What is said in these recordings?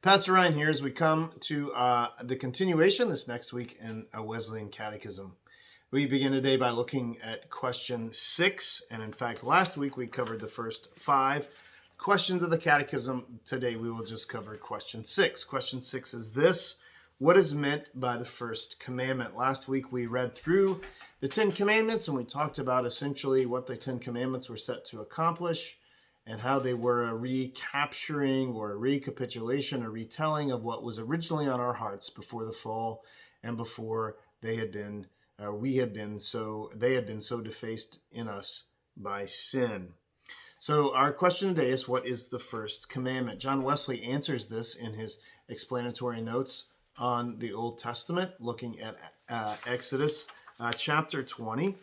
Pastor Ryan here as we come to the continuation this next week in A Wesleyan Catechism. We begin today by looking at question 6, and in fact last week we covered the first 5 questions of the Catechism. Today we will just cover question 6. Question 6 is this: what is meant by the first commandment? Last week we read through the 10 Commandments and we talked about essentially what the 10 Commandments were set to accomplish, and how they were a recapturing or a recapitulation, a retelling of what was originally on our hearts before the fall and before they had been so defaced in us by sin. So our question today is, what is the first commandment? John Wesley answers this in his explanatory notes on the Old Testament, looking at Exodus chapter 20.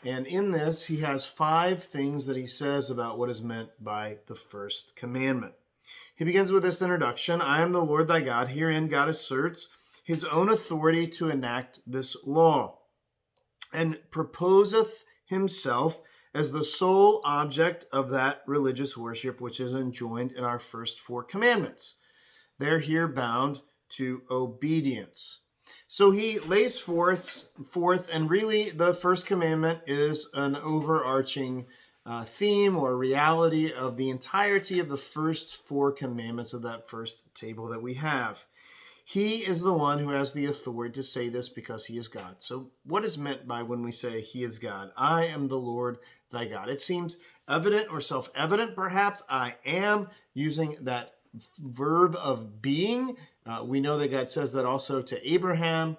And in this, he has 5 things that he says about what is meant by the first commandment. He begins with this introduction: I am the Lord thy God. Herein God asserts his own authority to enact this law, and proposeth himself as the sole object of that religious worship which is enjoined in our first 4 commandments. They're here bound to obedience. So he lays forth, and really the first commandment is an overarching theme or reality of the entirety of the first 4 commandments of that first table that we have. He is the one who has the authority to say this because he is God. So what is meant by when we say he is God? I am the Lord thy God. It seems evident or self-evident, perhaps. I am, using that verb of being. We know that God says that also to Abraham,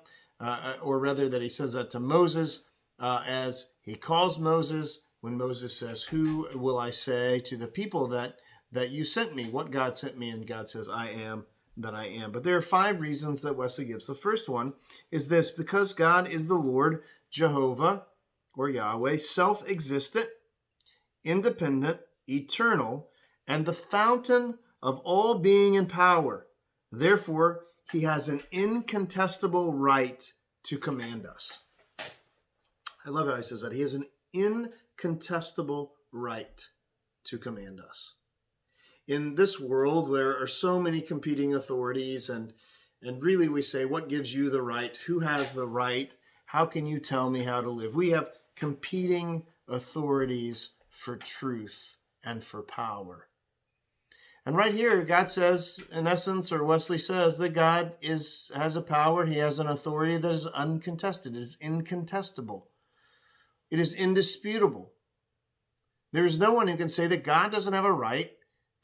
or rather that he says that to Moses, as he calls Moses when Moses says, who will I say to the people that you sent me? What God sent me? And God says, I am that I am. But there are 5 reasons that Wesley gives. The first one is this: because God is the Lord, Jehovah, or Yahweh, self-existent, independent, eternal, and the fountain of all being and power. Therefore, he has an incontestable right to command us. I love how he says that. He has an incontestable right to command us. In this world, there are so many competing authorities, and really we say, what gives you the right? Who has the right? How can you tell me how to live? We have competing authorities for truth and for power. And right here, God says, in essence, or Wesley says, that God has a power, he has an authority that is uncontested, is incontestable. It is indisputable. There is no one who can say that God doesn't have a right,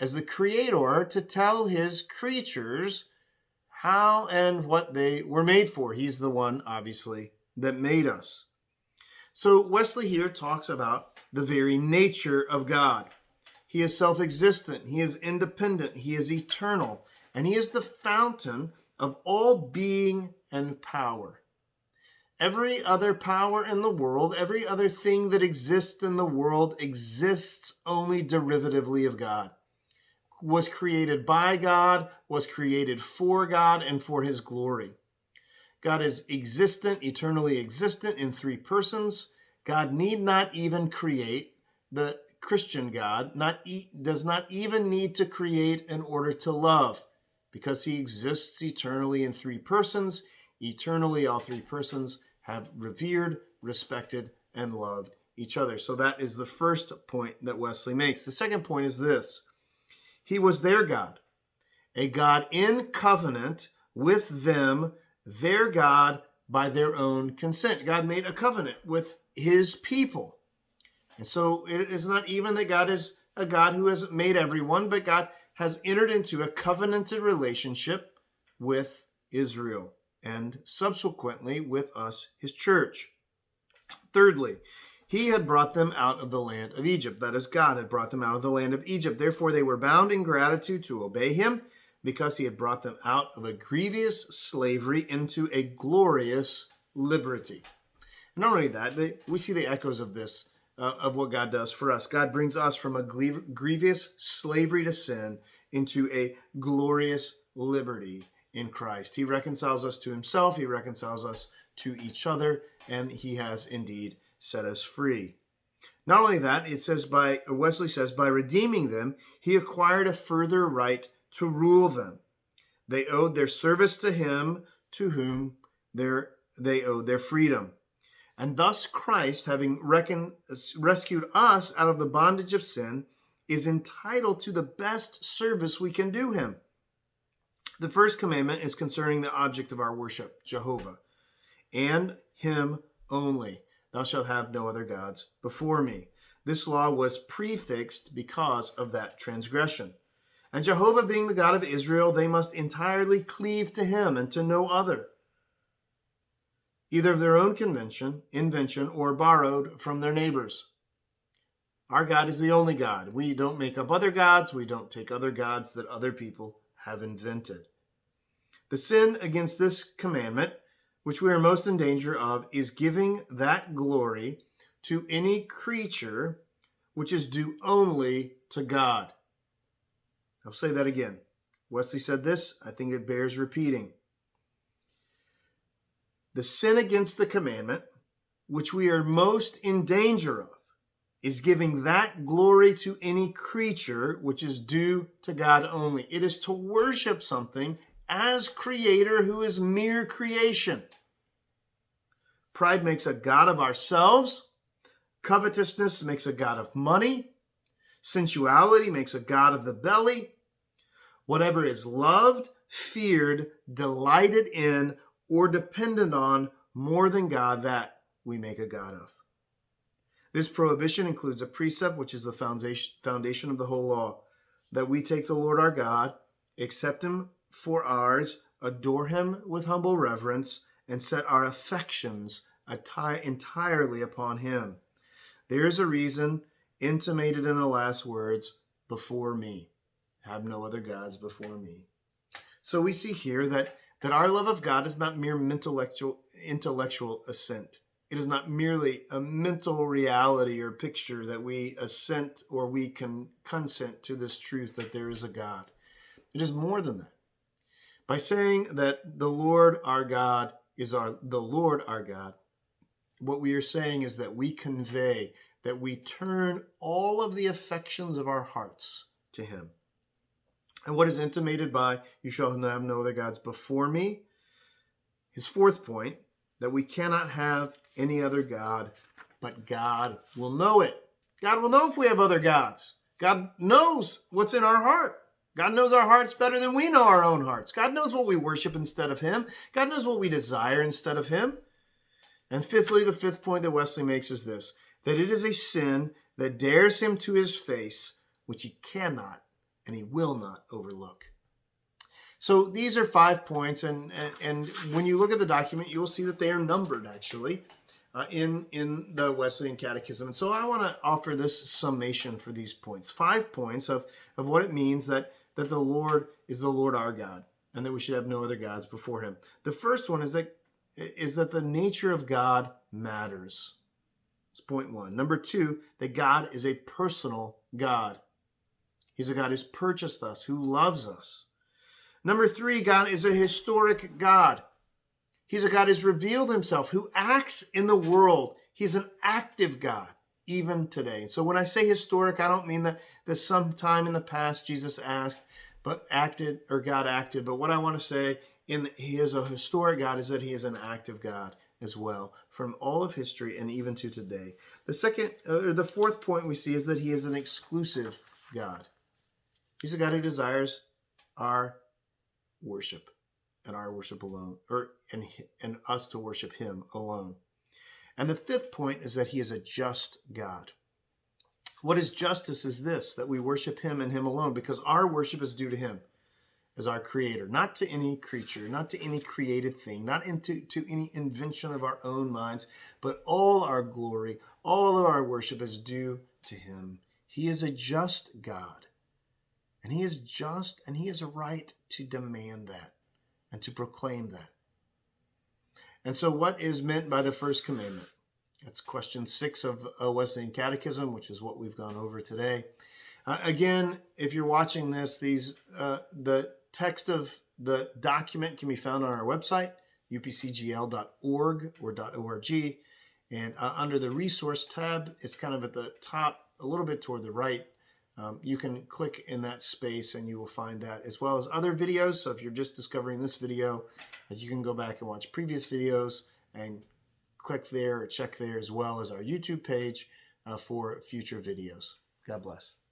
as the Creator, to tell his creatures how and what they were made for. He's the one, obviously, that made us. So Wesley here talks about the very nature of God. He is self-existent, he is independent, he is eternal, and he is the fountain of all being and power. Every other power in the world, every other thing that exists in the world exists only derivatively of God. Was created by God, was created for God and for his glory. God is existent, eternally existent in 3 persons. God need not even create. The Christian God does not even need to create in order to love, because he exists eternally in 3 persons. Eternally, all 3 persons have revered, respected, and loved each other. So that is the first point that Wesley makes. The second point is this: he was their God, a God in covenant with them, their God by their own consent. God made a covenant with his people. And so it is not even that God is a God who has made everyone, but God has entered into a covenanted relationship with Israel and subsequently with us, his church. Thirdly, he had brought them out of the land of Egypt. That is, God had brought them out of the land of Egypt. Therefore, they were bound in gratitude to obey him, because he had brought them out of a grievous slavery into a glorious liberty. And not only that, we see the echoes of this, of what God does for us. God brings us from a grievous slavery to sin into a glorious liberty in Christ. He reconciles us to himself, he reconciles us to each other, and he has indeed set us free. Not only that, Wesley says, by redeeming them, he acquired a further right to rule them. They owed their service to him to whom they owed their freedom. And thus Christ, having rescued us out of the bondage of sin, is entitled to the best service we can do him. The first commandment is concerning the object of our worship, Jehovah, and him only. Thou shalt have no other gods before me. This law was prefixed because of that transgression. And Jehovah being the God of Israel, they must entirely cleave to him and to no other, either of their own invention, or borrowed from their neighbors. Our God is the only God. We don't make up other gods. We don't take other gods that other people have invented. The sin against this commandment, which we are most in danger of, is giving that glory to any creature which is due only to God. I'll say that again. Wesley said this. I think it bears repeating. The sin against the commandment, which we are most in danger of, is giving that glory to any creature which is due to God only. It is to worship something as creator who is mere creation. Pride makes a god of ourselves. Covetousness makes a god of money. Sensuality makes a god of the belly. Whatever is loved, feared, delighted in, or dependent on more than God, that we make a god of. This prohibition includes a precept which is the foundation of the whole law, that we take the Lord our God, accept him for ours, adore him with humble reverence, and set our affections entirely upon him. There is a reason intimated in the last words, before me. Have no other gods before me. So we see here that our love of God is not mere intellectual assent. It is not merely a mental reality or picture that we assent or we can consent to this truth that there is a God. It is more than that. By saying that the Lord our God is the Lord our God, what we are saying is that we convey, that we turn all of the affections of our hearts to him. And what is intimated by, you shall have no other gods before me? His fourth point, that we cannot have any other God, but God will know it. God will know if we have other gods. God knows what's in our heart. God knows our hearts better than we know our own hearts. God knows what we worship instead of him. God knows what we desire instead of him. And fifthly, the fifth point that Wesley makes is this, that it is a sin that dares him to his face, which he cannot and he will not overlook. So these are 5 points, and when you look at the document, you will see that they are numbered, actually, in the Wesleyan Catechism. And so I want to offer this summation for these points. 5 points of what it means that the Lord is the Lord our God, and that we should have no other gods before him. The first one is that the nature of God matters. That's point 1. Number 2, that God is a personal God. He's a God who's purchased us, who loves us. Number 3, God is a historic God. He's a God who's revealed himself, who acts in the world. He's an active God, even today. So when I say historic, I don't mean that sometime in the past Jesus God acted. But what I want to say, he is a historic God, is that he is an active God as well, from all of history and even to today. The fourth point we see is that he is an exclusive God. He's a God who desires our worship and our worship alone, and us to worship him alone. And the fifth point is that he is a just God. What is justice is this, that we worship him and him alone, because our worship is due to him as our creator, not to any creature, not to any created thing, not to any invention of our own minds, but all our glory, all of our worship is due to him. He is a just God. And he is just, and he has a right to demand that and to proclaim that. And so what is meant by the first commandment? That's question 6 of A Wesleyan Catechism, which is what we've gone over today. Again, if you're watching this, the text of the document can be found on our website, upcgl.org or .org. And under the resource tab, it's kind of at the top, a little bit toward the right. you can click in that space and you will find that, as well as other videos. So if you're just discovering this video, you can go back and watch previous videos and click there or check there, as well as our YouTube page for future videos. God bless.